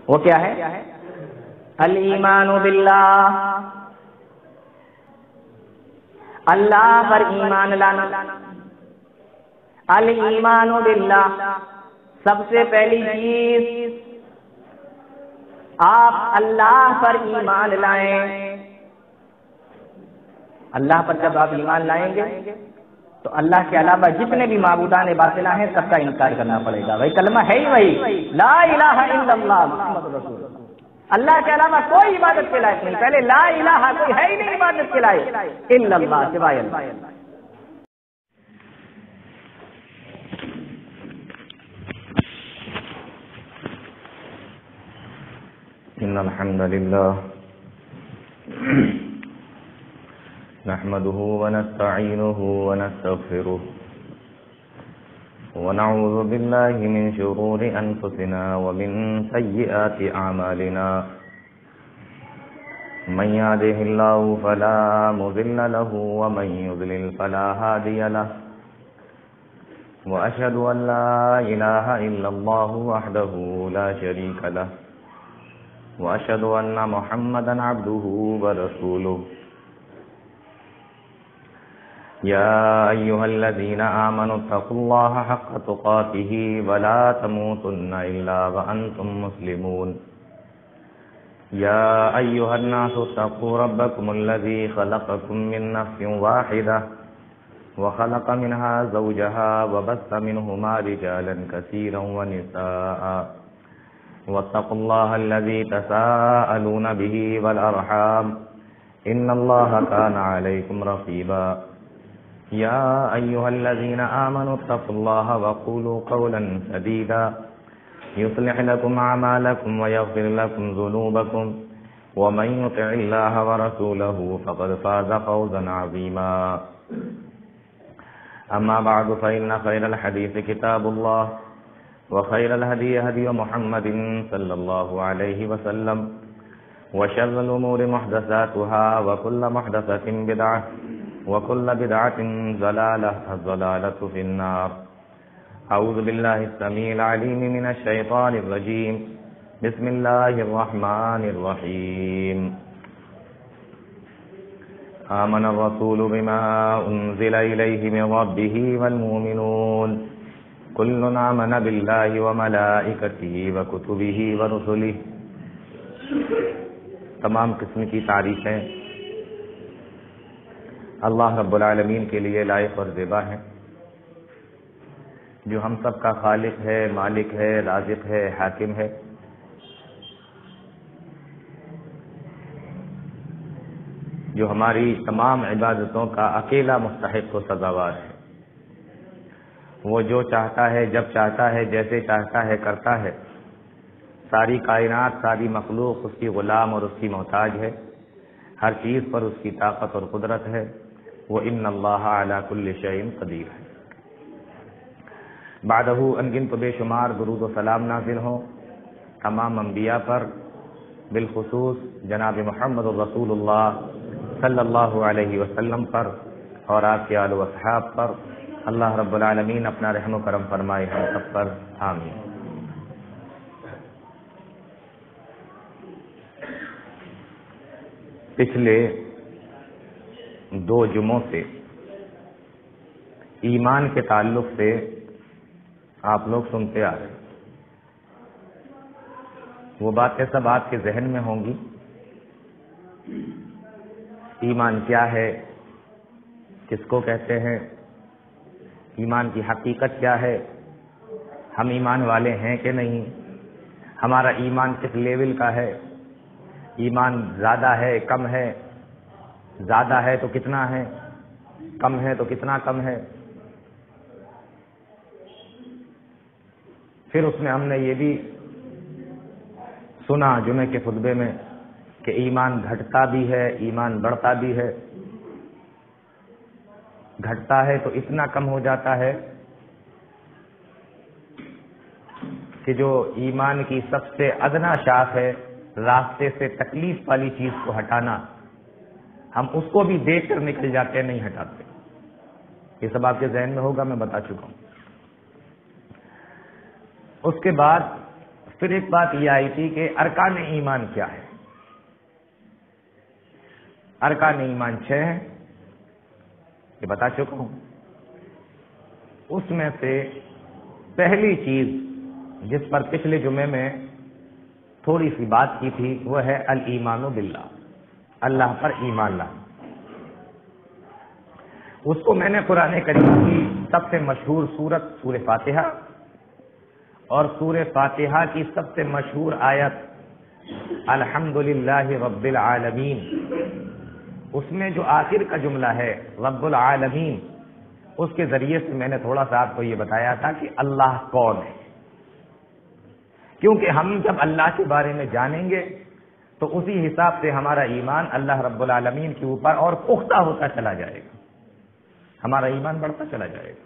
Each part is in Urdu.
وہ کیا ہے؟ الایمان باللہ، اللہ پر ایمان لانا۔ الایمان باللہ، سب سے پہلی چیز آپ اللہ پر ایمان لائیں۔ اللہ پر جب آپ ایمان لائیں گے تو اللہ کے علاوہ جتنے بھی معبودان باطلہ ہیں سب کا انکار کرنا پڑے گا۔ وہی کلمہ ہے ہی وہی، لا الہ الا اللہ محمد رسول اللہ۔ اللہ کے علاوہ کوئی عبادت کے لائق نہیں، پہلے لا الہ، کوئی ہے ہی نہیں عبادت کے لائق الا اللہ، سوائے اللہ۔ ان الحمد لله نحمده ونستعينه ونستغفره ونعوذ بالله من شرور انفسنا ومن سيئات اعمالنا من يهده الله فلا مضل له ومن يضلل فلا هادي له واشهد ان لا اله الا الله وحده لا شريك له وأشهد أن محمدا عبده ورسوله يا أيها الذين آمنوا اتقوا الله حق تقاته ولا تموتن إلا وأنتم مسلمون يا أيها الناس اتقوا ربكم الذي خلقكم من نفس واحدة وخلق منها زوجها وبث منهما رجالا كثيرا ونساء واتقوا الله الذي تساءلون به والأرحام إن الله كان عليكم رقيبا يا أيها الذين آمنوا اتقوا الله وقولوا قولا سديدا يصلح لكم أعمالكم ويغفر لكم ذنوبكم ومن يطع الله ورسوله فقد فاز فوزا عظيما أما بعد فإن خير الحديث كتاب الله وخير الهدي هدي محمد صلى الله عليه وسلم وشر الأمور محدثاتها وكل محدثة بدعة وكل بدعة ضلالة الضلالة في النار أعوذ بالله السميع العليم من الشيطان الرجيم بسم الله الرحمن الرحيم آمن الرسول بما أنزل إليه من ربه والمؤمنون كل آمن بالله وملائكته وكتبه ورسله۔ تمام قسم کی تعریفیں اللہ رب العالمین کے لیے لائق اور زیبا ہیں، جو ہم سب کا خالق ہے، مالک ہے، رازق ہے، حاکم ہے۔ جو ہماری تمام عبادتوں کا اکیلا مستحق و سزاوار ہے۔ وہ جو چاہتا ہے، جب چاہتا ہے، جیسے چاہتا ہے کرتا ہے۔ ساری کائنات، ساری مخلوق اس کی غلام اور اس کی محتاج ہے۔ ہر چیز پر اس کی طاقت اور قدرت ہے۔ وہ ان اللہ علی کل شیء قدیر ہے۔ بعدہ انگنت بے شمار درود و سلام نازل ہوں تمام انبیاء پر، بالخصوص جناب محمد رسول اللہ صلی اللہ علیہ وسلم پر اور آپ کے آل و اصحاب پر۔ اللہ رب العالمین اپنا رحم و کرم فرمائے ہم سب پر، آمین۔ پچھلے 2 جمعوں سے ایمان کے تعلق سے آپ لوگ سنتے آ رہے ہیں۔ وہ باتیں سب آپ کے ذہن میں ہوں گی۔ ایمان کیا ہے، کس کو کہتے ہیں، ایمان کی حقیقت کیا ہے، ہم ایمان والے ہیں کہ نہیں، ہمارا ایمان کس لیول کا ہے، ایمان زیادہ ہے، کم ہے، زیادہ ہے تو کتنا ہے، کم ہے تو کتنا کم ہے۔ پھر اس میں ہم نے یہ بھی سنا جمعے کے خطبے میں کہ ایمان گھٹتا بھی ہے، ایمان بڑھتا بھی ہے۔ گھٹتا ہے تو اتنا کم ہو جاتا ہے کہ جو ایمان کی سب سے ادنا شاخ ہے، راستے سے تکلیف والی چیز کو ہٹانا، ہم اس کو بھی دیکھ کر نکل جاتے ہیں، نہیں ہٹاتے۔ یہ سب آپ کے ذہن میں ہوگا، میں بتا چکا ہوں۔ اس کے بعد پھر ایک بات یہ آئی تھی کہ ارکان ایمان کیا ہے. ارکان ایمان 6 ہیں، یہ بتا چکا ہوں. اس میں سے پہلی چیز جس پر پچھلے جمعے میں تھوڑی سی بات کی تھی وہ ہے الایمان باللہ، اللہ پر ایمان لانا. اس کو میں نے قرآن کریم کی سب سے مشہور سورت سورہ فاتحہ اور سورہ فاتحہ کی سب سے مشہور آیت الحمدللہ رب العالمین، اس میں جو آخر کا جملہ ہے رب العالمین، اس کے ذریعے سے میں نے تھوڑا سا آپ کو یہ بتایا تھا کہ اللہ کون ہے. کیونکہ ہم جب اللہ کے بارے میں جانیں گے تو اسی حساب سے ہمارا ایمان اللہ رب العالمین کے اوپر اور پختہ ہوتا چلا جائے گا، ہمارا ایمان بڑھتا چلا جائے گا.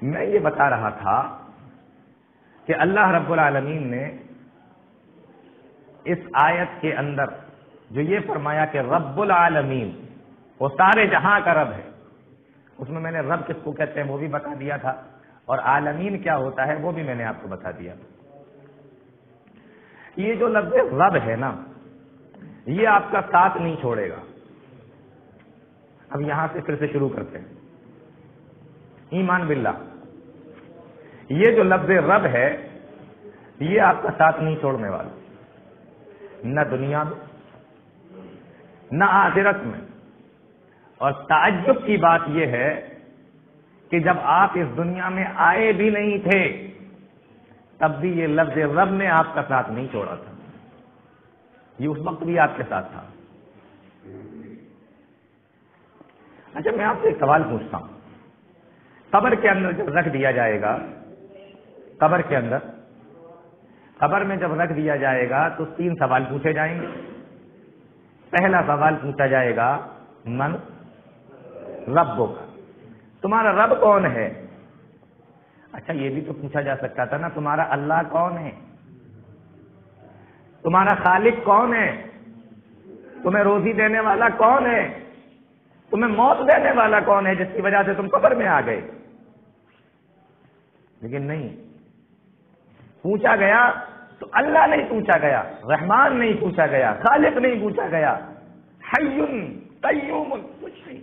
میں یہ بتا رہا تھا کہ اللہ رب العالمین نے اس آیت کے اندر جو یہ فرمایا کہ رب العالمین وہ سارے جہاں کا رب ہے، اس میں نے رب کس کو کہتے ہیں وہ بھی بتا دیا تھا، اور عالمین کیا ہوتا ہے وہ بھی میں نے آپ کو بتا دیا. یہ جو لفظ رب ہے نا، یہ آپ کا ساتھ نہیں چھوڑے گا. اب یہاں سے پھر سے شروع کرتے ہیں. ایمان باللہ، یہ جو لفظ رب ہے یہ آپ کا ساتھ نہیں چھوڑنے والا، نہ دنیا میں نہ آخرت میں. اور تعجب کی بات یہ ہے کہ جب آپ اس دنیا میں آئے بھی نہیں تھے تب بھی یہ لفظ رب نے آپ کا ساتھ نہیں چھوڑا تھا، یہ اس وقت بھی آپ کے ساتھ تھا. اچھا میں آپ سے ایک سوال پوچھتا ہوں. قبر کے اندر جب رکھ دیا جائے گا، قبر کے اندر، قبر میں جب رکھ دیا جائے گا تو 3 سوال پوچھے جائیں گے. پہلا سوال پوچھا جائے گا من ربک، تمہارا رب کون ہے. اچھا یہ بھی تو پوچھا جا سکتا تھا نا تمہارا اللہ کون ہے، تمہارا خالق کون ہے، تمہیں روزی دینے والا کون ہے، تمہیں موت دینے والا کون ہے جس کی وجہ سے تم قبر میں آ گئے. لیکن نہیں پوچھا گیا تو اللہ نہیں پوچھا گیا، رحمان نہیں پوچھا گیا، خالق نہیں پوچھا گیا، حی قیوم کچھ نہیں.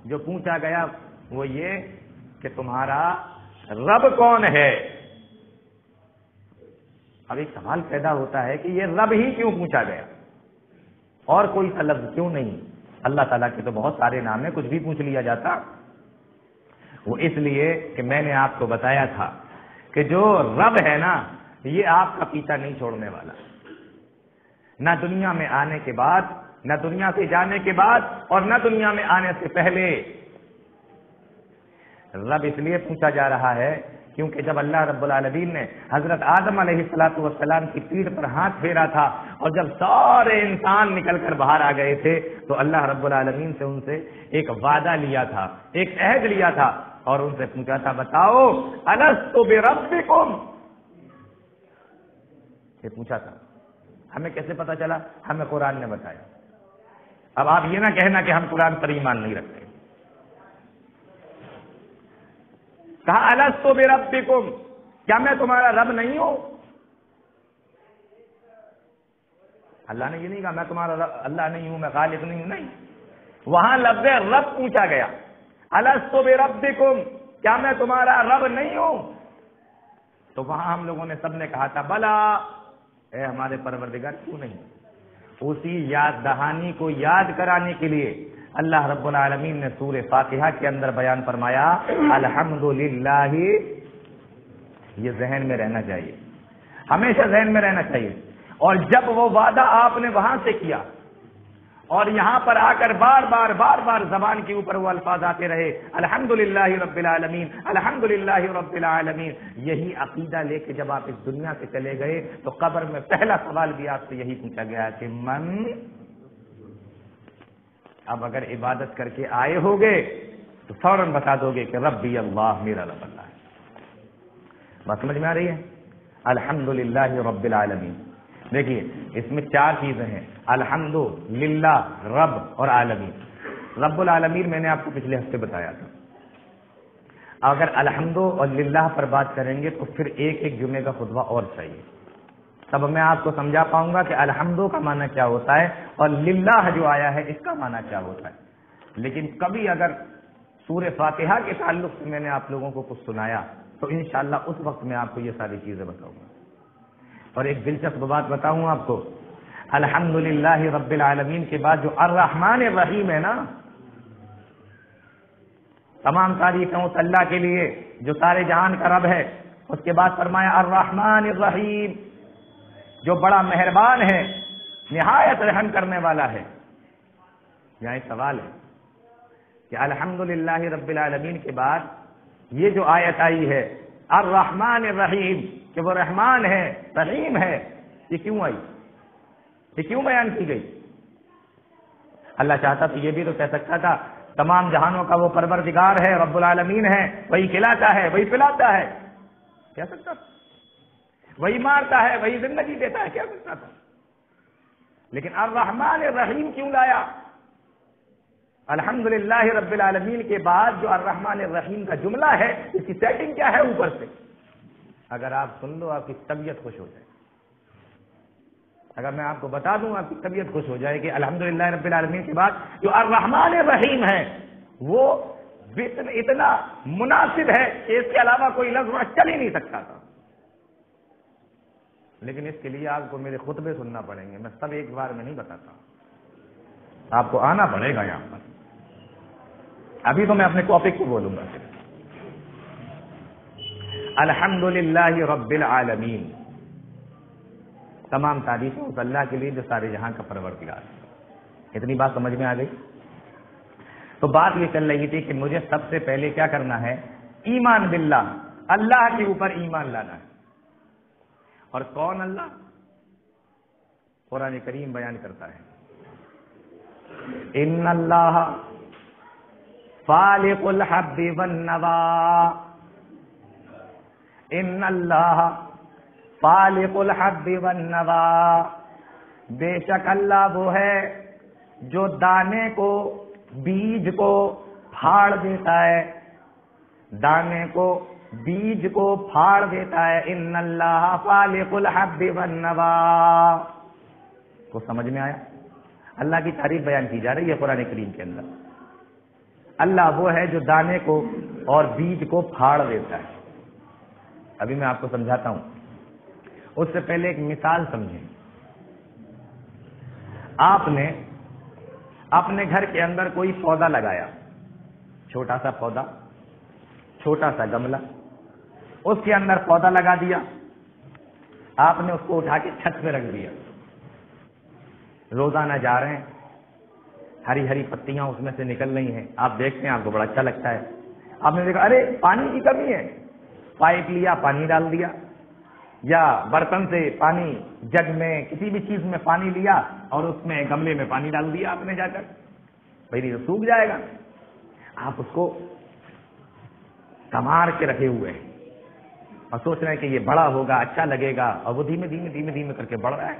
جو پوچھا گیا وہ یہ کہ تمہارا رب کون ہے. اب ایک سوال پیدا ہوتا ہے کہ یہ رب ہی کیوں پوچھا گیا اور کوئی سا لفظ کیوں نہیں. اللہ تعالیٰ کے تو بہت سارے نام ہیں، کچھ بھی پوچھ لیا جاتا. وہ اس لیے کہ میں نے آپ کو بتایا تھا کہ جو رب ہے نا یہ آپ کا پیچھا نہیں چھوڑنے والا، نہ دنیا میں آنے کے بعد، نہ دنیا سے جانے کے بعد، اور نہ دنیا میں آنے سے پہلے. رب اس لیے پوچھا جا رہا ہے کیونکہ جب اللہ رب العالمین نے حضرت آدم علیہ السلام کی پیٹھ پر ہاتھ پھیرا تھا اور جب سارے انسان نکل کر باہر آ گئے تھے تو اللہ رب العالمین سے ان سے ایک وعدہ لیا تھا، ایک عہد لیا تھا اور ان سے پوچھا تھا بتاؤ الست بربکم. یہ پوچھا تھا. ہمیں کیسے پتا چلا؟ ہمیں قرآن نے بتایا. اب آپ یہ نہ کہنا کہ ہم قرآن پر ایمان نہیں رکھتے. کہا الست بربکم، کیا میں تمہارا رب نہیں ہوں؟ اللہ نے یہ نہیں کہا میں تمہارا رب اللہ نہیں ہوں، میں خالق نہیں ہوں، نہیں. وہاں لفظ رب پوچھا گیا. الست بربکم، کیا میں تمہارا رب نہیں ہوں؟ تو وہاں ہم لوگوں نے سب نے کہا تھا بلا، اے ہمارے پروردگار کیوں نہیں. اسی یاد دہانی کو یاد کرانے کے لیے اللہ رب العالمین نے سورہ فاتحہ کے اندر بیان فرمایا الحمدللہ. یہ ذہن میں رہنا چاہیے، ہمیشہ ذہن میں رہنا چاہیے. اور جب وہ وعدہ آپ نے وہاں سے کیا اور یہاں پر آ کر بار بار زبان کے اوپر وہ الفاظ آتے رہے الحمدللہ رب العالمین، الحمدللہ رب العالمین، یہی عقیدہ لے کے جب آپ اس دنیا سے چلے گئے تو قبر میں پہلا سوال بھی آپ سے یہی پوچھا گیا کہ من. اب اگر عبادت کر کے آئے ہوگے تو فوراً بتا دو گے کہ ربی اللہ، میرا رب اللہ ہے. بات سمجھ میں آ رہی ہے؟ الحمدللہ رب العالمین. دیکھیے اس میں 4 چیزیں ہیں، الحمد للہ، رب اور عالمین. رب العالمین میں نے آپ کو پچھلے ہفتے بتایا تھا. اگر الحمد اور للہ پر بات کریں گے تو پھر ایک ایک جمعے کا خطبہ اور چاہیے، تب میں آپ کو سمجھا پاؤں گا کہ الحمد کا معنی کیا ہوتا ہے اور للہ جو آیا ہے اس کا معنی کیا ہوتا ہے۔ لیکن کبھی اگر سورہ فاتحہ کے تعلق سے میں نے آپ لوگوں کو کچھ سنایا تو انشاءاللہ اس وقت میں آپ کو یہ ساری چیزیں بتاؤں گا۔ اور ایک دلچسپ بات بتاؤں آپ کو، الحمدللہ رب العالمین کے بعد جو الرحمن الرحیم ہے نا، تمام تعریفیں اس اللہ کے لیے جو سارے جہان کا رب ہے، اس کے بعد فرمایا الرحمن الرحیم، جو بڑا مہربان ہے، نہایت رحم کرنے والا ہے۔ یہاں ایک سوال ہے کہ الحمدللہ رب العالمین کے بعد یہ جو آیت آئی ہے الرحمن الرحیم، کہ وہ رحمان ہے رحیم ہے، یہ کیوں آئی؟ یہ کیوں بیان کی گئی؟ اللہ چاہتا تو یہ بھی تو کہہ سکتا تھا تمام جہانوں کا وہ پروردگار ہے، رب العالمین ہے، وہی کھلاتا ہے وہی پلاتا ہے، کہہ سکتا تھا، وہی مارتا ہے وہی زندگی دیتا ہے، کہہ سکتا تھا۔ لیکن الرحمن الرحیم کیوں لایا؟ الحمدللہ رب العالمین کے بعد جو الرحمن الرحیم کا جملہ ہے اس کی سیٹنگ کیا ہے اوپر سے؟ اگر آپ سن لو آپ کی طبیعت خوش ہو جائے، اگر میں آپ کو بتا دوں آپ کی طبیعت خوش ہو جائے کہ الحمدللہ رب العالمین کے بعد جو الرحمن الرحیم ہے وہ اتنا مناسب ہے کہ اس کے علاوہ کوئی لفظ چل ہی نہیں سکتا تھا۔ لیکن اس کے لیے آپ کو میرے خطبے سننا پڑیں گے، میں سب ایک بار میں نہیں بتاتا، آپ کو آنا پڑے گا یہاں پر۔ ابھی تو میں اپنے ٹاپک کو بولوں گا، الحمدللہ رب العالمین، تمام تعریفیں اس اللہ کے لیے جو سارے جہاں کا پروردگار ہے۔ اتنی بات سمجھ میں آ گئی؟ تو بات یہ چل رہی تھی کہ مجھے سب سے پہلے کیا کرنا ہے؟ ایمان باللہ، اللہ کے اوپر ایمان لانا ہے۔ اور کون اللہ؟ قرآن کریم بیان کرتا ہے ان اللہ فالق الحب والنوا، ان اللہ فالق الحب والنوا، بے شک اللہ وہ ہے جو دانے کو بیج کو پھاڑ دیتا ہے، دانے کو بیج کو پھاڑ دیتا ہے۔ ان اللہ فالق الحب والنوا، کو سمجھ میں آیا؟ اللہ کی تعریف بیان کی جا رہی ہے قرآن کریم کے اندر۔ اللہ وہ ہے جو دانے کو اور بیج کو پھاڑ دیتا ہے۔ ابھی میں آپ کو سمجھاتا ہوں، اس سے پہلے ایک مثال سمجھیں۔ آپ نے اپنے گھر کے اندر کوئی پودا لگایا، چھوٹا سا پودا، چھوٹا سا گملہ، اس کے اندر پودا لگا دیا، آپ نے اس کو اٹھا کے چھت پہ رکھ دیا، روزانہ جا رہے ہیں، ہری ہری پتیاں اس میں سے نکل رہی ہیں، آپ دیکھتے ہیں، آپ کو بڑا اچھا لگتا ہے۔ آپ نے دیکھا ارے پانی کی کمی ہے، پائپ لیا پانی ڈال دیا، یا برتن سے پانی، جگ میں کسی بھی چیز میں پانی لیا اور اس میں گملے میں پانی ڈال دیا آپ نے جا کر، بھائی نہیں تو سوکھ جائے گا۔ آپ اس کو کمار کے رکھے ہوئے ہیں اور سوچ رہے ہیں کہ یہ بڑا ہوگا، اچھا لگے گا، اور وہ دھیمے دھیمے دھیمے دھیمے کر کے بڑھ رہا ہے۔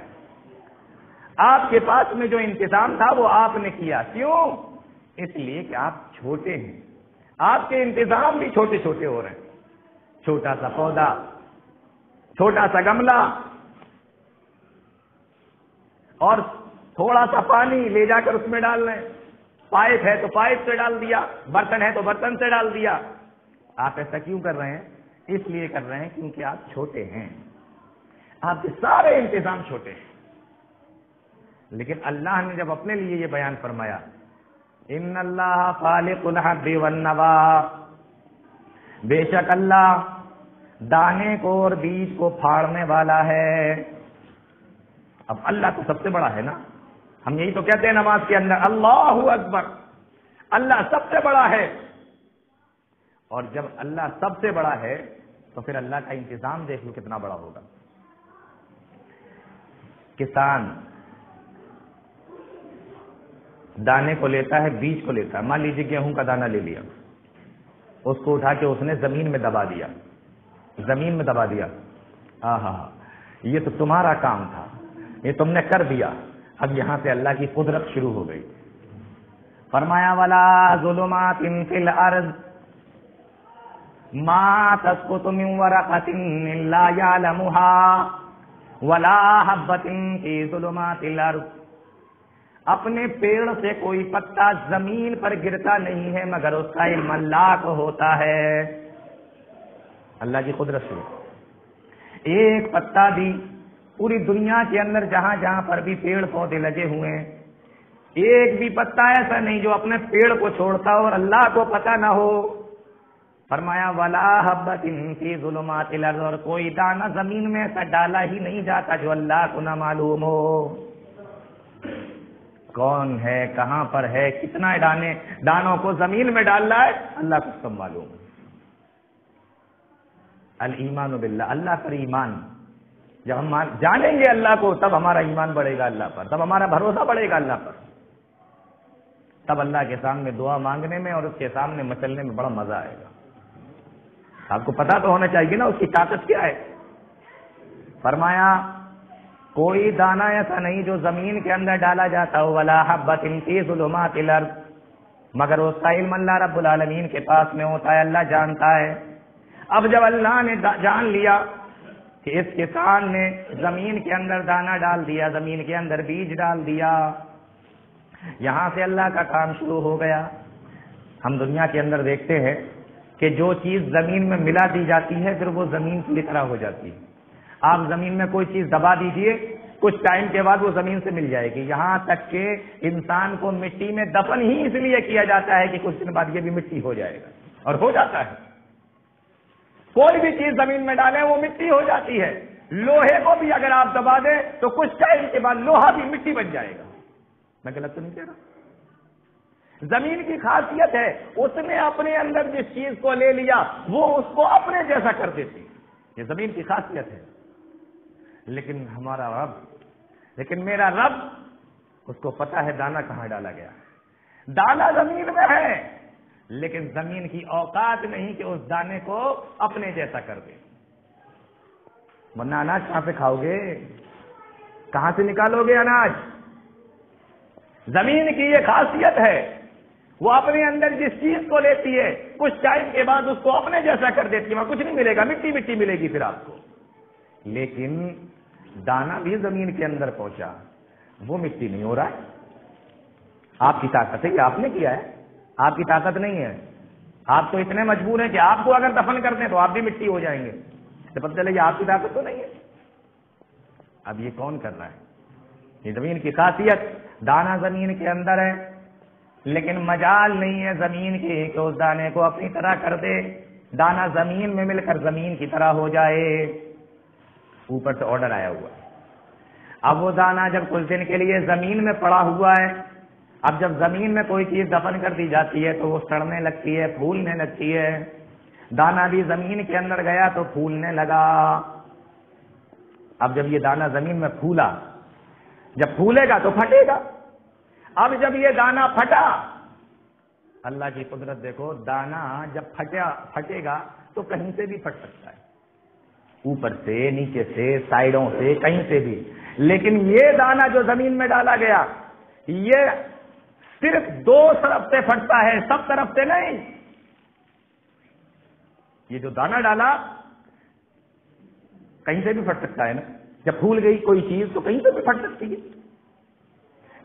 آپ کے پاس میں جو انتظام تھا وہ آپ نے کیا، کیوں؟ اس لیے کہ آپ چھوٹے ہیں، آپ کے انتظام بھی چھوٹے چھوٹے ہو رہے ہیں۔ چھوٹا سا پودا، چھوٹا سا گملہ، اور تھوڑا سا پانی لے جا کر اس میں ڈال رہے ہیں، پائپ ہے تو پائپ سے ڈال دیا، برتن ہے تو برتن سے ڈال دیا۔ آپ ایسا کیوں کر رہے ہیں؟ اس لیے کر رہے ہیں کیونکہ آپ چھوٹے ہیں، آپ کے سارے انتظام چھوٹے ہیں۔ لیکن اللہ نے جب اپنے لیے یہ بیان فرمایا ان اللہ فالق الحب والنوا، بے شک اللہ دانے کو اور بیج کو پھاڑنے والا ہے۔ اب اللہ تو سب سے بڑا ہے نا، ہم یہی تو کہتے ہیں نماز کے اندر اللہ اکبر، اللہ سب سے بڑا ہے۔ اور جب اللہ سب سے بڑا ہے تو پھر اللہ کا انتظام دیکھ لو کتنا بڑا ہوگا۔ کسان دانے کو لیتا ہے، بیج کو لیتا ہے، مان لیجیے گیہوں کا دانہ لے لیا، اس کو اٹھا کے اس نے زمین میں دبا دیا، زمین میں دبا دیا، یہ تو تمہارا کام تھا، یہ تم نے کر دیا۔ اب یہاں سے اللہ کی قدرت شروع ہو گئی۔ فرمایا ولا ظلمات فی الارض، ما تسقط من ورقۃ الا یعلمها ولا حبۃ فی ظلمات الارض، اپنے پیڑ سے کوئی پتا زمین پر گرتا نہیں ہے مگر اس کا علم اللہ کو ہوتا ہے۔ اللہ کی قدرت سے ایک پتا بھی پوری دنیا کے اندر جہاں جہاں پر بھی پیڑ پودے لگے ہوئے ہیں، ایک بھی پتا ایسا نہیں جو اپنے پیڑ کو چھوڑتا ہو اور اللہ کو پتا نہ ہو۔ فرمایا ولا حبۃ فی ظلمات الارض، اور کوئی دانہ زمین میں ایسا ڈالا ہی نہیں جاتا جو اللہ کو نہ معلوم ہو۔ کون ہے، کہاں پر ہے، کتنا دانوں کو زمین میں ڈال رہا ہے، اللہ کو سب معلوم ہے۔ الایمان باللہ، اللہ پر ایمان، جب ہم جانیں گے اللہ کو تب ہمارا ایمان بڑھے گا اللہ پر، تب ہمارا بھروسہ بڑھے گا اللہ پر، تب اللہ کے سامنے دعا مانگنے میں اور اس کے سامنے مچلنے میں بڑا مزہ آئے گا۔ آپ کو پتا تو ہونا چاہیے نا اس کی طاقت کیا ہے۔ فرمایا کوئی دانہ ایسا نہیں جو زمین کے اندر ڈالا جاتا ہو، ولا حبۃ فی ظلمات الارض، مگر اس کا علم اللہ رب العالمین کے پاس میں ہوتا ہے، اللہ جانتا ہے۔ اب جب اللہ نے جان لیا کہ اس کسان نے زمین کے اندر دانہ ڈال دیا، زمین کے اندر بیج ڈال دیا، یہاں سے اللہ کا کام شروع ہو گیا۔ ہم دنیا کے اندر دیکھتے ہیں کہ جو چیز زمین میں ملا دی جاتی ہے پھر وہ زمین کی طرح ہو جاتی ہے۔ آپ زمین میں کوئی چیز دبا دیجئے، کچھ ٹائم کے بعد وہ زمین سے مل جائے گی، یہاں تک کہ انسان کو مٹی میں دفن ہی اس لیے کیا جاتا ہے کہ کچھ دن بعد یہ بھی مٹی ہو جائے گا، اور ہو جاتا ہے۔ کوئی بھی چیز زمین میں ڈالیں وہ مٹی ہو جاتی ہے۔ لوہے کو بھی اگر آپ دبا دیں تو کچھ ٹائم کے بعد لوہا بھی مٹی بن جائے گا۔ میں غلط تو نہیں کہہ رہا؟ زمین کی خاصیت ہے اس نے اپنے اندر جس چیز کو لے لیا وہ اس کو اپنے جیسا کر دیتی، یہ زمین کی خاصیت ہے۔ لیکن ہمارا رب، لیکن میرا رب، اس کو پتا ہے دانہ کہاں ڈالا گیا۔ دانہ زمین میں ہے لیکن زمین کی اوقات نہیں کہ اس دانے کو اپنے جیسا کر دے، ورنہ اناج کہاں سے کھاؤ گے، کہاں سے نکالو گے اناج؟ زمین کی یہ خاصیت ہے، وہ اپنے اندر جس چیز کو لیتی ہے کچھ ٹائم کے بعد اس کو اپنے جیسا کر دیتی ہے، وہاں کچھ نہیں ملے گا، مٹی مٹی ملے گی پھر آپ کو۔ لیکن دانہ بھی زمین کے اندر پہنچا، وہ مٹی نہیں ہو رہا ہے۔ آپ کی طاقت ہے کہ آپ نے کیا ہے، آپ کی طاقت نہیں ہے۔ آپ تو اتنے مجبور ہیں کہ آپ کو اگر دفن کر دیں تو آپ بھی مٹی ہو جائیں گے، تو پتہ چلے یہ آپ کی طاقت تو نہیں ہے۔ اب یہ کون کر رہا ہے؟ یہ زمین کی خاصیت، دانہ زمین کے اندر ہے لیکن مجال نہیں ہے زمین کی کہ اس دانے کو اپنی طرح کر دے، دانہ زمین میں مل کر زمین کی طرح ہو جائے۔ اوپر سے آرڈر آیا ہوا ہے۔ اب وہ دانہ جب کچھ دن کے لیے زمین میں پڑا ہوا ہے، اب جب زمین میں کوئی چیز دفن کر دی جاتی ہے تو وہ سڑنے لگتی ہے، پھولنے لگتی ہے۔ دانہ بھی زمین کے اندر گیا تو پھولنے لگا۔ اب جب یہ دانہ زمین میں پھولا، جب پھولے گا تو پھٹے گا۔ اب جب یہ دانہ پھٹا، اللہ کی قدرت دیکھو، دانہ جب پھٹے گا تو کہیں سے بھی پھٹ سکتا ہے، اوپر سے، نیچے سے، سائڈوں سے، کہیں سے بھی۔ لیکن یہ دانہ جو زمین میں ڈالا گیا یہ صرف دو طرف سے پھٹتا ہے، سب طرف سے نہیں۔ یہ جو دانہ ڈالا کہیں سے بھی پھٹ سکتا ہے نا، جب پھول گئی کوئی چیز تو کہیں سے بھی پھٹ سکتی ہے۔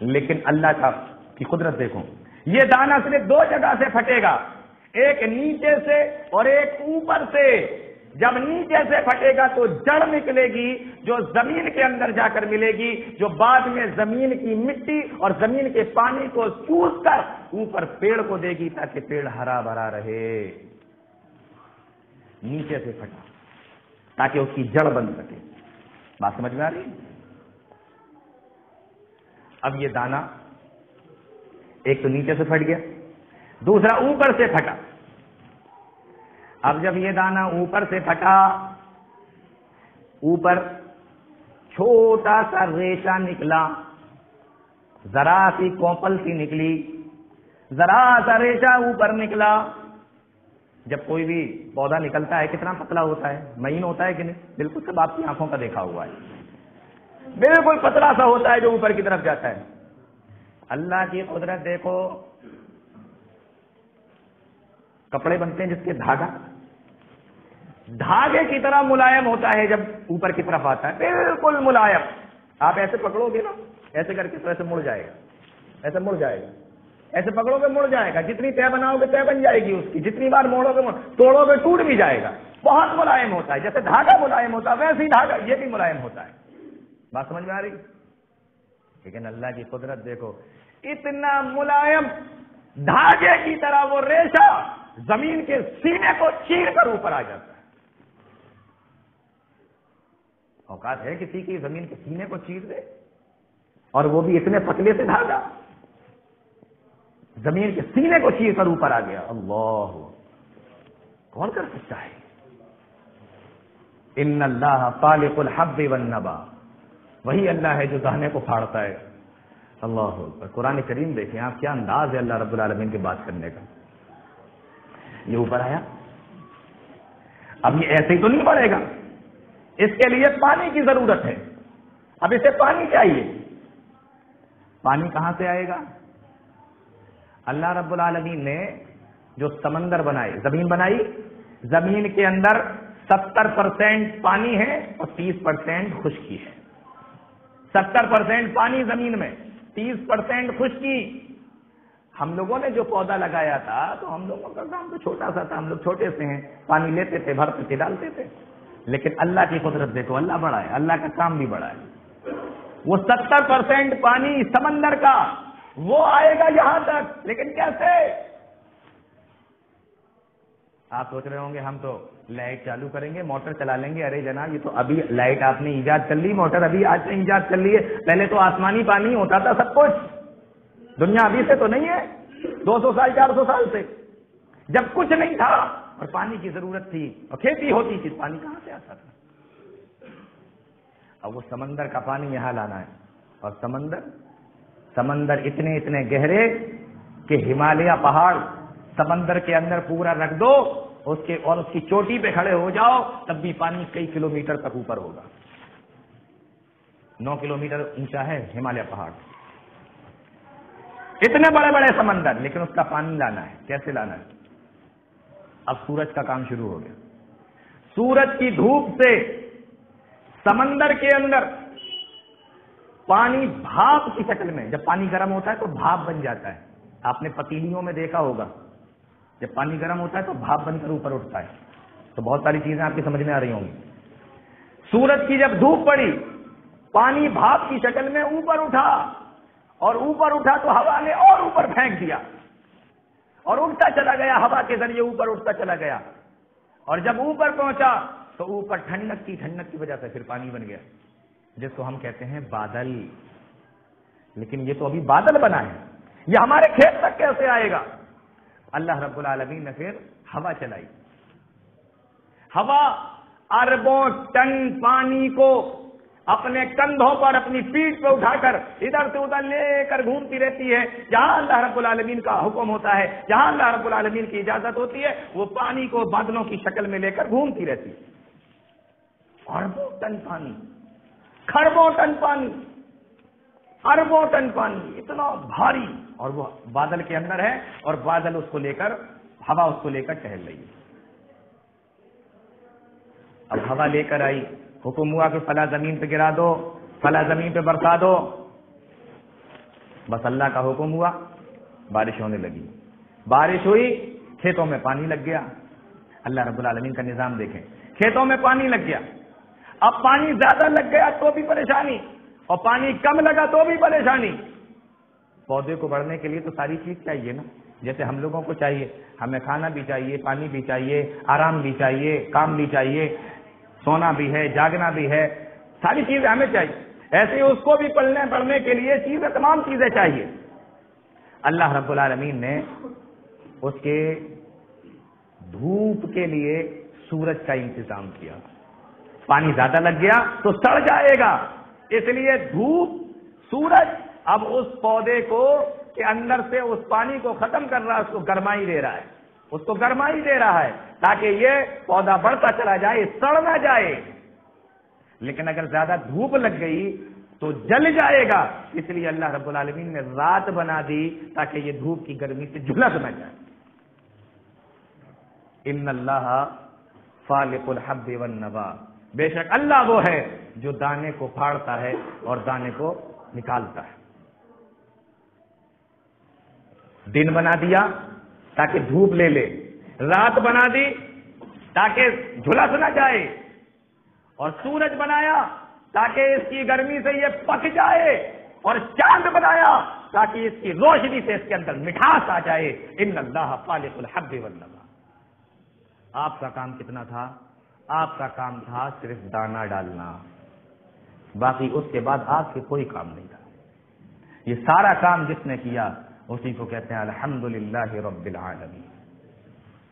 لیکن اللہ کی قدرت دیکھو، یہ دانہ صرف دو جگہ سے پھٹے گا، ایک نیچے سے اور ایک اوپر سے۔ جب نیچے سے پھٹے گا تو جڑ نکلے گی جو زمین کے اندر جا کر ملے گی، جو بعد میں زمین کی مٹی اور زمین کے پانی کو چوس کر اوپر پیڑ کو دے گی تاکہ پیڑ ہرا بھرا رہے۔ نیچے سے پھٹا تاکہ اس کی جڑ بن سکے۔ بات سمجھ میں آ رہی؟ اب یہ دانہ ایک تو نیچے سے پھٹ گیا، دوسرا اوپر سے پھٹا۔ اب جب یہ دانہ اوپر سے پھٹا، اوپر چھوٹا سا ریشہ نکلا، ذرا سی کوپل سی نکلی، ذرا سا ریشہ اوپر نکلا۔ جب کوئی بھی پودا نکلتا ہے کتنا پتلا ہوتا ہے، مہین ہوتا ہے کہ نہیں؟ بالکل سب آپ کی آنکھوں کا دیکھا ہوا ہے، بالکل پتلا سا ہوتا ہے جو اوپر کی طرف جاتا ہے۔ اللہ کی قدرت دیکھو، کپڑے بنتے ہیں جس کے دھاگا، دھاگے کی طرح ملائم ہوتا ہے جب اوپر کی طرف آتا ہے، بالکل ملائم. آپ ایسے پکڑو گے نا، ایسے کر کے تو ایسے مڑ جائے گا، ایسے مڑ جائے گا، ایسے پکڑو گے مڑ جائے گا. جتنی طے بناؤ گے طے بن جائے گی اس کی، جتنی بار موڑو گے توڑو گے ٹوٹ بھی جائے گا. بہت ملائم ہوتا ہے، جیسے دھاگا ملائم ہوتا ہے ویسے ہی دھاگا یہ بھی ملائم ہوتا ہے. بات سمجھ میں آ رہی؟ لیکن اللہ کی قدرت دیکھو، اتنا ملائم دھاگے کی طرح وہ ریشہ زمین کے سینے کو چیر کر اوپر آ جاتا ہے. اوقات ہے کسی کی زمین کے سینے کو چیر دے، اور وہ بھی اتنے پتلے سے دھاگا زمین کے سینے کو چیر کر اوپر آ گیا. اللہ، کون کر سکتا ہے؟ ان اللہ خالق الحب والنبا، وہی اللہ ہے جو دانے کو پھاڑتا ہے. اللہ اکبر. قرآن کریم دیکھیں آپ، کیا انداز ہے اللہ رب العالمین کی بات کرنے کا. یہ اوپر آیا، اب یہ ایسے ہی تو نہیں بڑھے گا، اس کے لیے پانی کی ضرورت ہے. اب اسے پانی چاہیے. پانی کہاں سے آئے گا؟ اللہ رب العالمین نے جو سمندر بنائے، زمین بنائی، زمین کے اندر 70% پانی ہے اور 30% خشکی ہے. 70% پانی زمین میں، 30% خشکی. ہم لوگوں نے جو پودا لگایا تھا تو ہم لوگوں کا کام تو چھوٹا سا تھا، ہم لوگ چھوٹے سے ہیں، پانی لیتے تھے، بھرتے تھے، ڈالتے تھے. لیکن اللہ کی قدرت دیکھو، اللہ بڑا ہے، اللہ کا کام بھی بڑا ہے. وہ 70% پانی سمندر کا وہ آئے گا یہاں تک، لیکن کیسے؟ آپ سوچ رہے ہوں گے ہم تو لائٹ چالو کریں گے، موٹر چلا لیں گے. ارے جناب، یہ تو ابھی لائٹ آپ نے ایجاد کر لی، موٹر ابھی آج سے ایجاد کر لی ہے. پہلے تو آسمانی پانی ہوتا تھا سب کچھ. دنیا ابھی سے تو نہیں ہے، 200 سال 400 سال سے، جب کچھ نہیں تھا اور پانی کی ضرورت تھی اور کھیتی ہوتی تھی، پانی کہاں سے آتا تھا؟ اب وہ سمندر کا پانی یہاں لانا ہے. اور سمندر اتنے گہرے کہ ہمالیہ پہاڑ سمندر کے اندر پورا رکھ دو اس کی چوٹی پہ کھڑے ہو جاؤ، تب بھی پانی کئی کلومیٹر تک اوپر ہوگا. 9 کلومیٹر اونچا ہے ہمالیہ پہاڑ. اتنے بڑے بڑے سمندر، لیکن اس کا پانی لانا ہے. کیسے لانا ہے؟ اب سورج کا کام شروع ہو گیا. سورج کی دھوپ سے سمندر کے اندر پانی بھاپ کی شکل میں، جب پانی گرم ہوتا ہے تو بھاپ بن جاتا ہے. آپ نے پتیلیوں میں دیکھا ہوگا، جب پانی گرم ہوتا ہے تو بھاپ بن کر اوپر اٹھتا ہے. تو بہت ساری چیزیں آپ کی سمجھ میں آ رہی ہوں گی. سورج کی جب دھوپ پڑی، پانی بھاپ کی شکل میں اوپر اٹھا، اور اوپر اٹھا تو ہوا نے اور اوپر پھینک دیا، اور اٹھتا چلا گیا، ہوا کے ذریعے اوپر اٹھتا چلا گیا. اور جب اوپر پہنچا تو اوپر ٹھنڈک کی وجہ سے پھر پانی بن گیا، جس کو ہم کہتے ہیں بادل. لیکن یہ تو ابھی بادل بنا ہے، یہ ہمارے کھیت تک کیسے آئے گا؟ اللہ رب العالمین نے پھر ہوا چلائی. ہوا اربوں ٹن پانی کو اپنے کندھوں پر، اپنی پیٹھ پہ اٹھا کر ادھر سے ادھر لے کر گھومتی رہتی ہے. جہاں اللہ رب العالمین کا حکم ہوتا ہے، جہاں اللہ رب العالمین کی اجازت ہوتی ہے، وہ پانی کو بادلوں کی شکل میں لے کر گھومتی رہتی ہے. اربوں ٹن پانی، کھربوں ٹن پانی، اربوں ٹن پانی، اتنا بھاری، اور وہ بادل کے اندر ہے، اور بادل اس کو لے کر، ہوا اس کو لے کر ٹہل رہی ہے. اب ہوا لے کر آئی، حکم ہوا کہ فلاں زمین پہ گرا دو، فلاں زمین پہ برسا دو. بس اللہ کا حکم ہوا، بارش ہونے لگی. بارش ہوئی، کھیتوں میں پانی لگ گیا. اللہ رب العالمین کا نظام دیکھیں، کھیتوں میں پانی لگ گیا. اب پانی زیادہ لگ گیا تو بھی پریشانی، اور پانی کم لگا تو بھی پریشانی. پودے کو بڑھنے کے لیے تو ساری چیز چاہیے نا، جیسے ہم لوگوں کو چاہیے، ہمیں کھانا بھی چاہیے، پانی بھی چاہیے، آرام بھی چاہیے، کام بھی چاہیے، سونا بھی ہے، جاگنا بھی ہے، ساری چیزیں ہمیں چاہیے. ایسے ہی اس کو بھی پڑھنے کے لیے چیزیں، تمام چیزیں چاہیے. اللہ رب العالمین نے اس کے دھوپ کے لیے سورج کا انتظام کیا. پانی زیادہ لگ گیا تو سڑ جائے گا، اس لیے دھوپ، سورج اب اس پودے کو کے اندر سے اس پانی کو ختم کر رہا ہے، اس کو گرمائی دے رہا ہے، اس کو گرمائی دے رہا ہے تاکہ یہ پودا بڑھتا چلا جائے، سڑ نہ جائے. لیکن اگر زیادہ دھوپ لگ گئی تو جل جائے گا، اس لیے اللہ رب العالمین نے رات بنا دی تاکہ یہ دھوپ کی گرمی سے جھلس نہ جائے. ان اللہ فالق الحب والنوا، بے شک اللہ وہ ہے جو دانے کو پھاڑتا ہے اور دانے کو نکالتا ہے۔ دن بنا دیا تاکہ دھوپ لے لے، رات بنا دی تاکہ جھلس نہ جائے، اور سورج بنایا تاکہ اس کی گرمی سے یہ پک جائے، اور چاند بنایا تاکہ اس کی روشنی سے اس کے اندر مٹھاس آ جائے۔ ان اللہ فالق الحب والنوا۔ آپ کا کام کتنا تھا؟ آپ کا کام تھا صرف دانہ ڈالنا، باقی اس کے بعد آپ کے کوئی کام نہیں تھا۔ یہ سارا کام جس نے کیا اسی کو کہتے ہیں الحمدللہ رب العالمین۔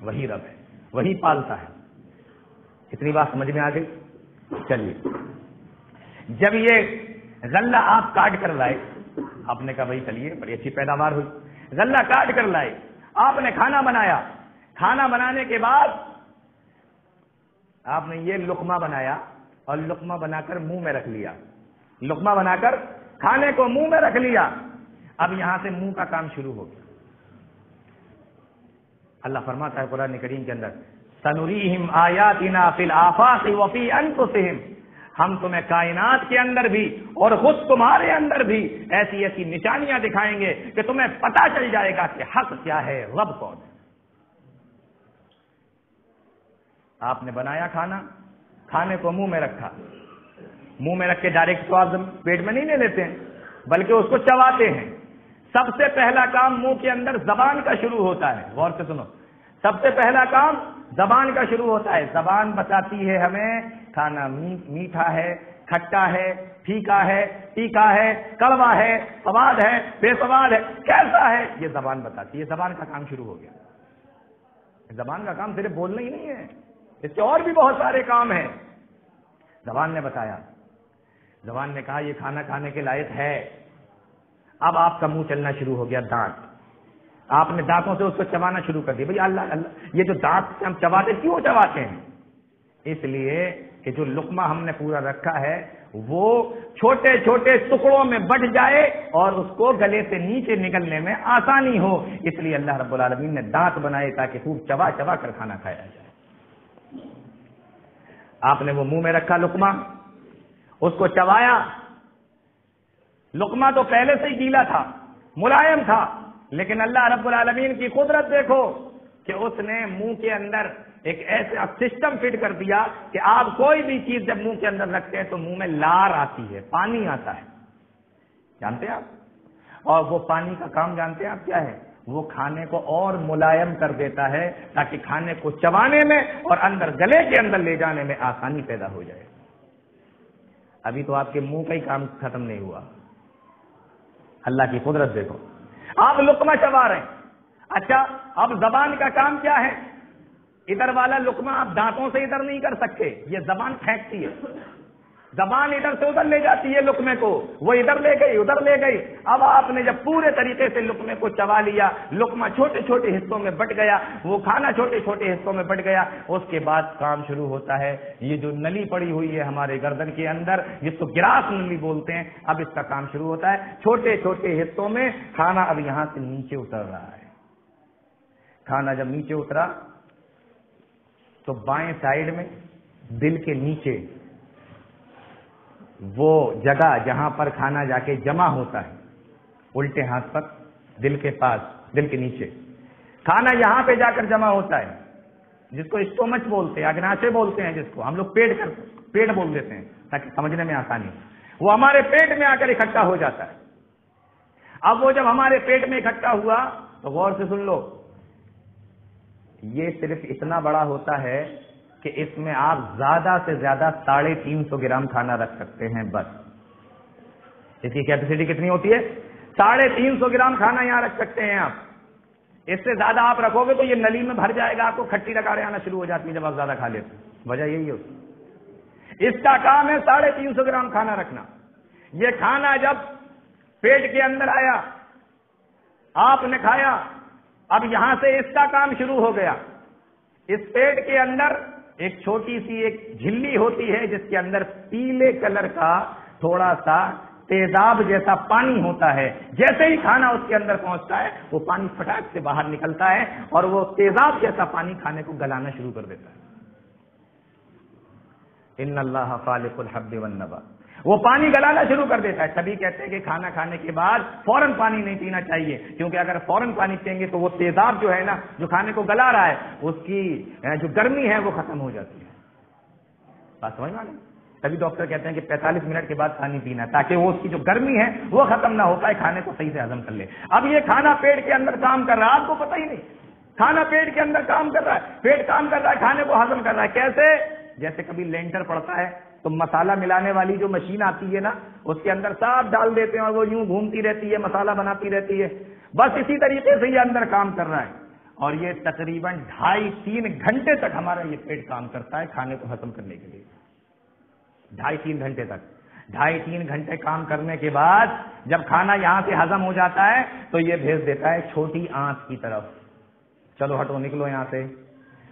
وہی رب ہے، وہی پالتا ہے۔ اتنی بات سمجھ میں آ گئی؟ چلیے، جب یہ غلہ آپ کاٹ کر لائے، آپ نے کہا بھائی چلیے بڑی اچھی پیداوار ہوئی، غلہ کاٹ کر لائے، آپ نے کھانا بنایا، کھانا بنانے کے بعد آپ نے یہ لقمہ بنایا اور لقمہ بنا کر منہ میں رکھ لیا، لقمہ بنا کر کھانے کو منہ میں رکھ لیا۔ اب یہاں سے منہ کا کام شروع ہو گیا۔ اللہ فرماتا ہے قرآن کریم کے اندر سنریہم آیاتنا فی الآفاق وفی انفسہم، ہم تمہیں کائنات کے اندر بھی اور خود تمہارے اندر بھی ایسی ایسی نشانیاں دکھائیں گے کہ تمہیں پتہ چل جائے گا کہ حق کیا ہے، رب کون ہے۔ آپ نے بنایا کھانا، کھانے کو منہ میں رکھا، منہ میں رکھ کے ڈائریکٹ تو آپ پیٹ میں نہیں لے لیتے ہیں بلکہ اس کو چباتے ہیں۔ سب سے پہلا کام منہ کے اندر زبان کا شروع ہوتا ہے، غور سے سنو، سب سے پہلا کام زبان کا شروع ہوتا ہے۔ زبان بتاتی ہے ہمیں کھانا میٹھا ہے، کھٹا ہے، پھیکا ہے، تیکھا ہے، کڑوا ہے، سواد ہے، بے سواد ہے، کیسا ہے، یہ زبان بتاتی ہے۔ زبان کا کام شروع ہو گیا۔ زبان کا کام صرف بولنا ہی نہیں ہے، اس کے اور بھی بہت سارے کام ہیں۔ زبان نے بتایا، زبان نے کہا یہ کھانا کھانے کے لائق ہے۔ اب آپ کا منہ چلنا شروع ہو گیا، دانت، آپ نے دانتوں سے اس کو چبانا شروع کر دیا۔ بھئی اللہ اللہ، یہ جو دانت سے ہم چباتے کیوں چباتے ہیں؟ اس لیے کہ جو لقمہ ہم نے پورا رکھا ہے وہ چھوٹے چھوٹے ٹکڑوں میں بٹ جائے اور اس کو گلے سے نیچے نکلنے میں آسانی ہو، اس لیے اللہ رب العالمین نے دانت بنائے تاکہ خوب چبا چبا کر کھانا کھایا جائے۔ آپ نے وہ منہ میں رکھا لقمہ، اس کو چبایا۔ لقمہ تو پہلے سے ہی گیلا تھا، ملائم تھا، لیکن اللہ رب العالمین کی قدرت دیکھو کہ اس نے منہ کے اندر ایک ایسا سسٹم فٹ کر دیا کہ آپ کوئی بھی چیز جب منہ کے اندر رکھتے ہیں تو منہ میں لار آتی ہے، پانی آتا ہے، جانتے ہیں آپ؟ اور وہ پانی کا کام جانتے ہیں آپ کیا ہے؟ وہ کھانے کو اور ملائم کر دیتا ہے تاکہ کھانے کو چبانے میں اور اندر گلے کے اندر لے جانے میں آسانی پیدا ہو جائے۔ ابھی تو آپ کے منہ کا ہی کام ختم نہیں ہوا، اللہ کی قدرت دیکھو۔ آپ لقمہ چبا رہے ہیں، اچھا اب زبان کا کام کیا ہے؟ ادھر والا لقمہ آپ دانتوں سے ادھر نہیں کر سکتے، یہ زبان پھینکتی ہے، زبان ادھر سے ادھر لے جاتی ہے لقمے کو، وہ ادھر لے گئی ادھر لے گئی۔ اب آپ نے جب پورے طریقے سے لقمے کو چبا لیا، لقمہ چھوٹے چھوٹے حصوں میں بٹ گیا، وہ کھانا چھوٹے چھوٹے حصوں میں بٹ گیا، اس کے بعد کام شروع ہوتا ہے یہ جو نلی پڑی ہوئی ہے ہمارے گردن کے اندر، جس کو گراس نلی بولتے ہیں، اب اس کا کام شروع ہوتا ہے۔ چھوٹے چھوٹے حصوں میں کھانا اب یہاں سے نیچے اتر رہا ہے۔ کھانا جب نیچے اترا تو بائیں سائیڈ میں دل کے نیچے وہ جگہ جہاں پر کھانا جا کے جمع ہوتا ہے، الٹے ہاتھ پر دل کے پاس، دل کے نیچے کھانا یہاں پہ جا کر جمع ہوتا ہے، جس کو اسٹومچ بولتے ہیں، اگناشے بولتے ہیں، جس کو ہم لوگ پیٹ بول دیتے ہیں تاکہ سمجھنے میں آسانی ہو۔ وہ ہمارے پیٹ میں آ کر اکٹھا ہو جاتا ہے۔ اب وہ جب ہمارے پیٹ میں اکٹھا ہوا تو غور سے سن لو، یہ صرف اتنا بڑا ہوتا ہے کہ اس میں آپ زیادہ سے زیادہ 350 گرام کھانا رکھ سکتے ہیں، بس۔ اس کی کیپیسٹی کتنی ہوتی ہے؟ 350 گرام کھانا یہاں رکھ سکتے ہیں آپ۔ اس سے زیادہ آپ رکھو گے تو یہ نلی میں بھر جائے گا، آپ کو کھٹی لگارے آنا شروع ہو جاتی ہے جب آپ زیادہ کھا لیتے ہیں۔ وجہ یہی ہوتی ہے، اس کا کام ہے 350 گرام کھانا رکھنا۔ یہ کھانا جب پیٹ کے اندر آیا، آپ نے کھایا، اب یہاں سے اس کا کام شروع ہو گیا۔ اس پیٹ کے اندر ایک چھوٹی سی ایک جھلی ہوتی ہے جس کے اندر پیلے کلر کا تھوڑا سا تیزاب جیسا پانی ہوتا ہے۔ جیسے ہی کھانا اس کے اندر پہنچتا ہے وہ پانی پھٹاک سے باہر نکلتا ہے اور وہ تیزاب جیسا پانی کھانے کو گلانا شروع کر دیتا ہے۔ ان اللہ خالق الحب والنوى، وہ پانی گلانا شروع کر دیتا ہے. سبھی کہتے ہیں کہ کھانا کھانے کے بعد فوراً پانی نہیں پینا چاہیے، کیونکہ اگر فوراً پانی پئیں گے تو وہ تیزاب جو ہے نا، جو کھانے کو گلا رہا ہے، اس کی جو گرمی ہے وہ ختم ہو جاتی ہے. بات سمجھ میں آ گئی؟ تبھی ڈاکٹر کہتے ہیں کہ 45 منٹ کے بعد پانی پینا ہے، تاکہ وہ اس کی جو گرمی ہے وہ ختم نہ ہو پائے، کھانے کو صحیح سے ہضم کر لے. اب یہ کھانا پیٹ کے اندر کام کر رہا ہے، آپ کو پتہ ہی نہیں. کھانا پیٹ کے اندر کام کر رہا ہے، پیٹ کام کر رہا ہے، کھانے کو ہضم کر رہا ہے. کیسے؟ جیسے کبھی لینٹر پڑتا ہے تو مسالہ ملانے والی جو مشین آتی ہے نا، اس کے اندر صاف ڈال دیتے ہیں اور وہ یوں گھومتی رہتی ہے، مسالہ بناتی رہتی ہے. بس اسی طریقے سے یہ اندر کام کر رہا ہے. اور یہ تقریباً 2.5-3 گھنٹے تک ہمارا یہ پیٹ کام کرتا ہے کھانے کو ہضم کرنے کے لیے. 2.5-3 گھنٹے تک. 2.5-3 گھنٹے کام کرنے کے بعد جب کھانا یہاں سے ہضم ہو جاتا ہے تو یہ بھیج دیتا ہے چھوٹی آنت کی طرف، چلو ہٹو نکلو یہاں سے.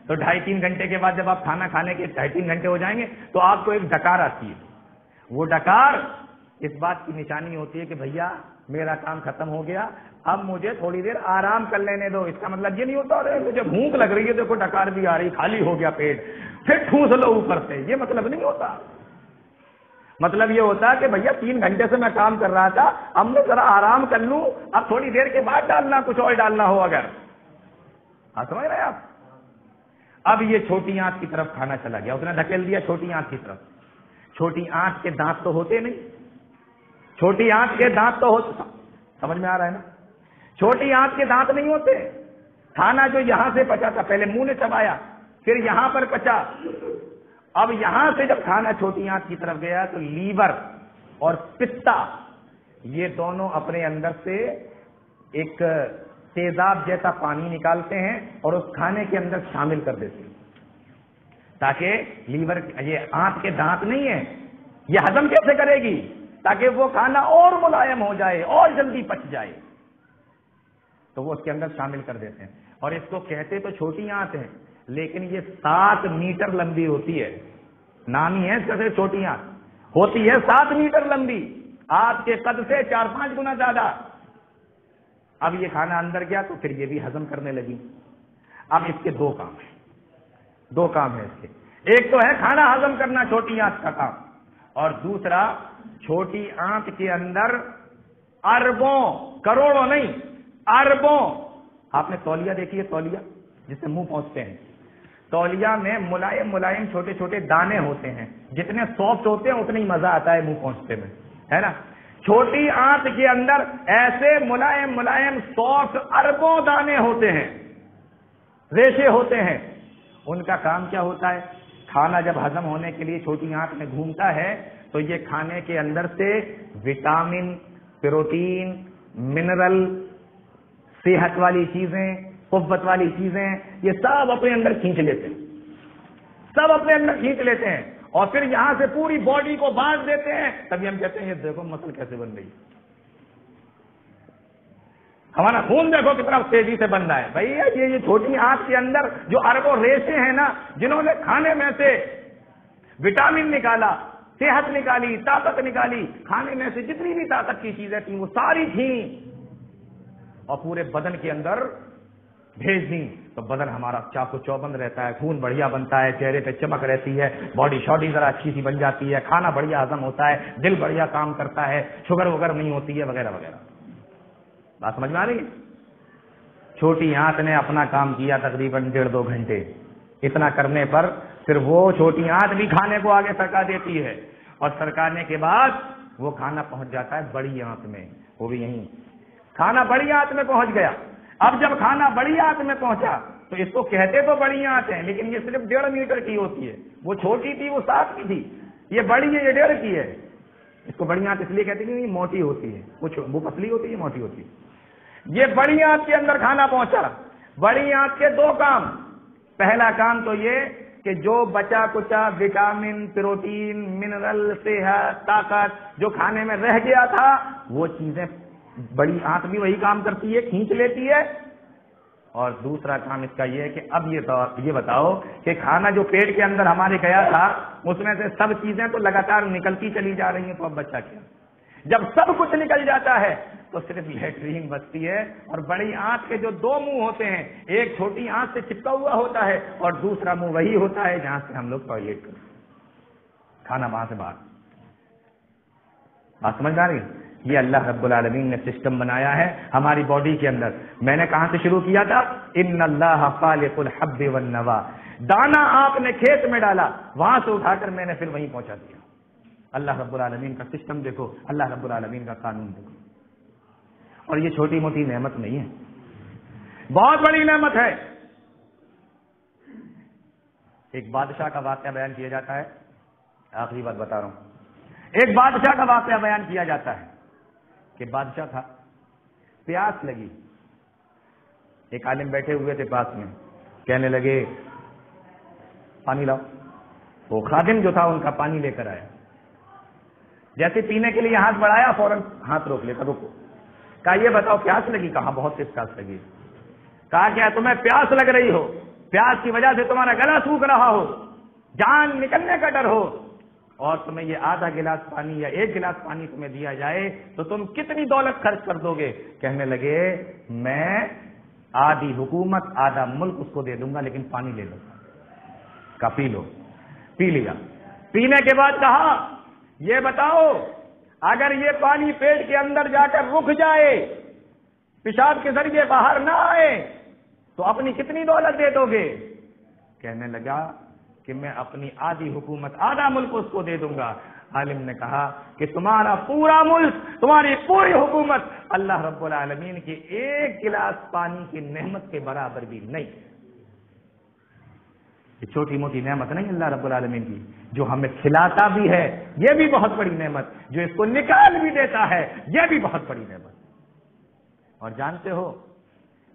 تو 2.5-3 گھنٹے کے بعد جب آپ کھانا کھانے کے 2.5-3 گھنٹے ہو جائیں گے تو آپ کو ایک ڈکار آتی ہے. وہ ڈکار اس بات کی نشانی ہوتی ہے کہ بھیا میرا کام ختم ہو گیا، اب مجھے تھوڑی دیر آرام کر لینے دو. اس کا مطلب یہ نہیں ہوتا ارے مجھے بھوک لگ رہی ہے، دیکھو ڈکار بھی آ رہی، خالی ہو گیا پیٹ، پھر ٹھوس لو اوپر سے. یہ مطلب نہیں ہوتا. مطلب یہ ہوتا ہے کہ بھیا 3 گھنٹے سے میں کام کر رہا تھا، اب میں ذرا آرام کر لوں، اب تھوڑی دیر کے بعد ڈالنا، کچھ اور ڈالنا ہو اگر. سمجھ رہے ہیں آپ؟ اب یہ چھوٹی آنت کی طرف کھانا چلا گیا، اس نے دھکیل دیا چھوٹی آنت کی طرف. چھوٹی آنت کے دانت تو ہوتے نہیں، چھوٹی آنت کے دانت تو ہوتے، سمجھ میں آ رہا ہے نا؟ چھوٹی آنت کے دانت نہیں ہوتے. کھانا جو یہاں سے پچا تھا، پہلے منہ نے چبایا، پھر یہاں پر پچا. اب یہاں سے جب کھانا چھوٹی آنت کی طرف گیا تو لیور اور پتا یہ دونوں اپنے اندر سے ایک تیزاب جیسا پانی نکالتے ہیں اور اس کھانے کے اندر شامل کر دیتے ہیں، تاکہ لیور، یہ آنت کے دانت نہیں ہے، یہ ہضم کیسے کرے گی؟ تاکہ وہ کھانا اور ملائم ہو جائے اور جلدی پچ جائے، تو وہ اس کے اندر شامل کر دیتے ہیں. اور اس کو کہتے تو چھوٹی آنت ہے، لیکن یہ 7 میٹر لمبی ہوتی ہے. نام ہی ہے اس کا صرف چھوٹی آنت، ہوتی ہے 7 میٹر لمبی، آپ کے قد سے 4-5 گنا زیادہ. اب یہ کھانا اندر گیا تو پھر یہ بھی ہضم کرنے لگی. اب اس کے 2 کام ہیں، 2 کام ہیں اس کے. ایک تو ہے کھانا ہضم کرنا، چھوٹی آنت کا کام، اور دوسرا چھوٹی آنت کے اندر اربوں، کروڑوں نہیں، اربوں. آپ نے تولیہ دیکھی ہے؟ تولیہ جس سے منہ پہنچتے ہیں، تولیہ میں ملائم ملائم چھوٹے چھوٹے دانے ہوتے ہیں، جتنے سافٹ ہوتے ہیں اتنا ہی مزہ آتا ہے منہ پہنچتے میں، ہے نا؟ چھوٹی آنت کے اندر ایسے ملائم ملائم سافٹ اربوں دانے ہوتے ہیں، ریشے ہوتے ہیں. ان کا کام کیا ہوتا ہے؟ کھانا جب ہضم ہونے کے لیے چھوٹی آنت میں گھومتا ہے تو یہ کھانے کے اندر سے وٹامن، پروٹین، منرل، صحت والی چیزیں، قوت والی چیزیں، یہ سب اپنے اندر کھینچ لیتے ہیں، سب اپنے اندر کھینچ لیتے ہیں، اور پھر یہاں سے پوری باڈی کو بانٹ دیتے ہیں. تبھی ہم کہتے ہیں یہ دیکھو مسل کیسے بن رہی، ہمارا خون دیکھو کتنا تیزی سے بن رہا ہے. بھائی یہ چھوٹی آنت کے اندر جو اربوں ریشے ہیں نا، جنہوں نے کھانے میں سے وٹامن نکالا، صحت نکالی، طاقت نکالی، کھانے میں سے جتنی بھی طاقت کی چیزیں تھیں وہ ساری تھیں اور پورے بدن کے اندر بھیج دیں، تو بدن ہمارا چاق و چوبند رہتا ہے، خون بڑھیا بنتا ہے، چہرے پہ چمک رہتی ہے، باڈی شاڈی ذرا اچھی سی بن جاتی ہے، کھانا بڑھیا ہضم ہوتا ہے، دل بڑھیا کام کرتا ہے، شوگر وغیرہ نہیں ہوتی ہے، وغیرہ وغیرہ. بات سمجھ میں آ رہی ہے؟ چھوٹی آنت نے اپنا کام کیا تقریباً 1.5-2 گھنٹے. اتنا کرنے پر پھر وہ چھوٹی آنت بھی کھانے کو آگے سرکا دیتی ہے، اور سرکانے کے بعد وہ کھانا پہنچ جاتا ہے بڑی آنت میں. وہ بھی یہیں کھانا بڑی آنت میں پہنچ گیا. اب جب کھانا بڑی آنت میں پہنچا تو اس کو کہتے تو بڑی آنت ہیں، لیکن یہ صرف 1.5 میٹر کی ہوتی ہے. وہ چھوٹی تھی، وہ 7 کی تھی، یہ بڑی ہے، یہ 1.5 کی ہے. اس کو بڑی آنت اس لیے کہتے ہیں یہ موٹی ہوتی ہے، وہ پتلی ہوتی ہے، موٹی ہوتی ہے. یہ بڑی آنت کے اندر کھانا پہنچا. بڑی آنت کے 2 کام. پہلا کام تو یہ کہ جو بچا کچا وٹامن، پروٹین، منرل، صحت، طاقت جو کھانے میں رہ گیا تھا وہ چیزیں بڑی آنت بھی وہی کام کرتی ہے، کھینچ لیتی ہے. اور دوسرا کام اس کا یہ ہے کہ اب یہ بتاؤ کہ کھانا جو پیٹ کے اندر ہمارے گیا تھا اس میں سے سب چیزیں تو لگاتار نکلتی چلی جا رہی ہیں، تو اب بچا کیا؟ جب سب کچھ نکل جاتا ہے تو صرف لیٹرین بچتی ہے. اور بڑی آنت کے جو 2 منہ ہوتے ہیں، ایک چھوٹی آنت سے چپکا ہوا ہوتا ہے اور دوسرا منہ وہی ہوتا ہے جہاں سے ہم لوگ ٹوائلٹ کرتے ہیں. کھانا وہاں سے باہر. بات سمجھ آ رہی ہے؟ یہ اللہ رب العالمین نے سسٹم بنایا ہے ہماری باڈی کے اندر. میں نے کہاں سے شروع کیا تھا؟ ان اللہ خالق الحب والنوا. دانا آپ نے کھیت میں ڈالا, وہاں سے اٹھا کر میں نے پھر وہیں پہنچا دیا. اللہ رب العالمین کا سسٹم دیکھو, اللہ رب العالمین کا قانون دیکھو. اور یہ چھوٹی موٹی نعمت نہیں ہے, بہت بڑی نعمت ہے. ایک بادشاہ کا واقعہ بیان کیا جاتا ہے, آخری بات بتا رہا ہوں. ایک بادشاہ کا واقعہ بیان کیا جاتا ہے کہ بادشاہ تھا, پیاس لگی. ایک عالم بیٹھے ہوئے تھے پاس میں, کہنے لگے پانی لاؤ. وہ خادم جو تھا ان کا پانی لے کر آیا. جیسے پینے کے لیے ہاتھ بڑھایا, فوراً ہاتھ روک لیتا, رکو. کہا یہ بتاؤ پیاس لگی؟ کہا بہت تیز پیاس لگی. کہا کیا تمہیں پیاس لگ رہی ہو, پیاس کی وجہ سے تمہارا گلا سوکھ رہا ہو, جان نکلنے کا ڈر ہو, اور تمہیں یہ آدھا گلاس پانی یا ایک گلاس پانی تمہیں دیا جائے تو تم کتنی دولت خرچ کر دو گے؟ کہنے لگے میں آدھی حکومت آدھا ملک اس کو دے دوں گا, لیکن پانی لے لو. کہا پی لو. پی لیا. پینے کے بعد کہا یہ بتاؤ اگر یہ پانی پیٹ کے اندر جا کر رک جائے, پیشاب کے ذریعے باہر نہ آئے, تو اپنی کتنی دولت دے دو گے؟ کہنے لگا کہ میں اپنی آدھی حکومت آدھا ملک اس کو دے دوں گا. عالم نے کہا کہ تمہارا پورا ملک, تمہاری پوری حکومت اللہ رب العالمین کی ایک گلاس پانی کی نعمت کے برابر بھی نہیں. یہ چھوٹی موٹی نعمت نہیں اللہ رب العالمین کی. جو ہمیں کھلاتا بھی ہے یہ بھی بہت بڑی نعمت, جو اس کو نکال بھی دیتا ہے یہ بھی بہت بڑی نعمت. اور جانتے ہو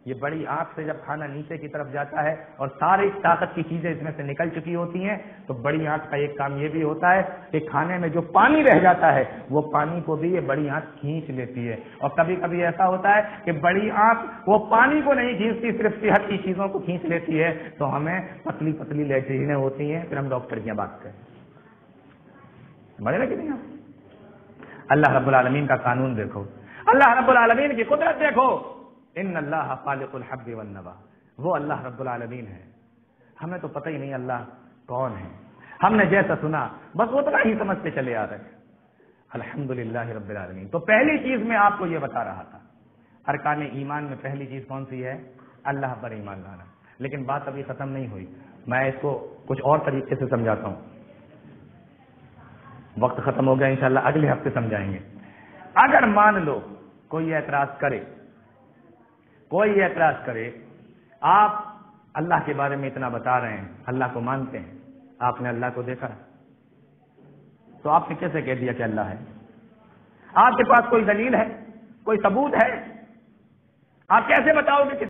یہ بڑی آنکھ سے جب کھانا نیچے کی طرف جاتا ہے اور ساری طاقت کی چیزیں اس میں سے نکل چکی ہوتی ہیں, تو بڑی آنکھ کا ایک کام یہ بھی ہوتا ہے کہ کھانے میں جو پانی رہ جاتا ہے وہ پانی کو بھی یہ بڑی آنکھ کھینچ لیتی ہے. اور کبھی کبھی ایسا ہوتا ہے کہ بڑی آنکھ وہ پانی کو نہیں کھینچتی, صرف صحت کی چیزوں کو کھینچ لیتی ہے, تو ہمیں پتلی پتلی لیٹرینیں ہوتی ہیں, پھر ہم ڈاکٹر کی بات کریں. بڑے لگے نہیں آپ؟ اللہ رب العالمین کا قانون دیکھو, اللہ رب العالمین کی قدرت دیکھو. ان اللہ خالق الحب والنوا. وہ اللہ رب العالمین ہے. ہمیں تو پتہ ہی نہیں اللہ کون ہے, ہم نے جیسا سنا بس اتنا ہی سمجھتے چلے آ رہے. الحمدللہ رب العالمین. تو پہلی چیز میں آپ کو یہ بتا رہا تھا, ارکان ایمان میں پہلی چیز کون سی ہے؟ اللہ پر ایمان لانا. لیکن بات ابھی ختم نہیں ہوئی, میں اس کو کچھ اور طریقے سے سمجھاتا ہوں. وقت ختم ہو گیا, انشاءاللہ اگلے ہفتے سمجھائیں گے. اگر مان لو کوئی اعتراض کرے, آپ اللہ کے بارے میں اتنا بتا رہے ہیں, اللہ کو مانتے ہیں, آپ نے اللہ کو دیکھا, تو آپ نے کیسے کہہ دیا کہ اللہ ہے؟ آپ کے پاس کوئی دلیل ہے, کوئی ثبوت ہے؟ آپ کیسے بتاؤ گے کہ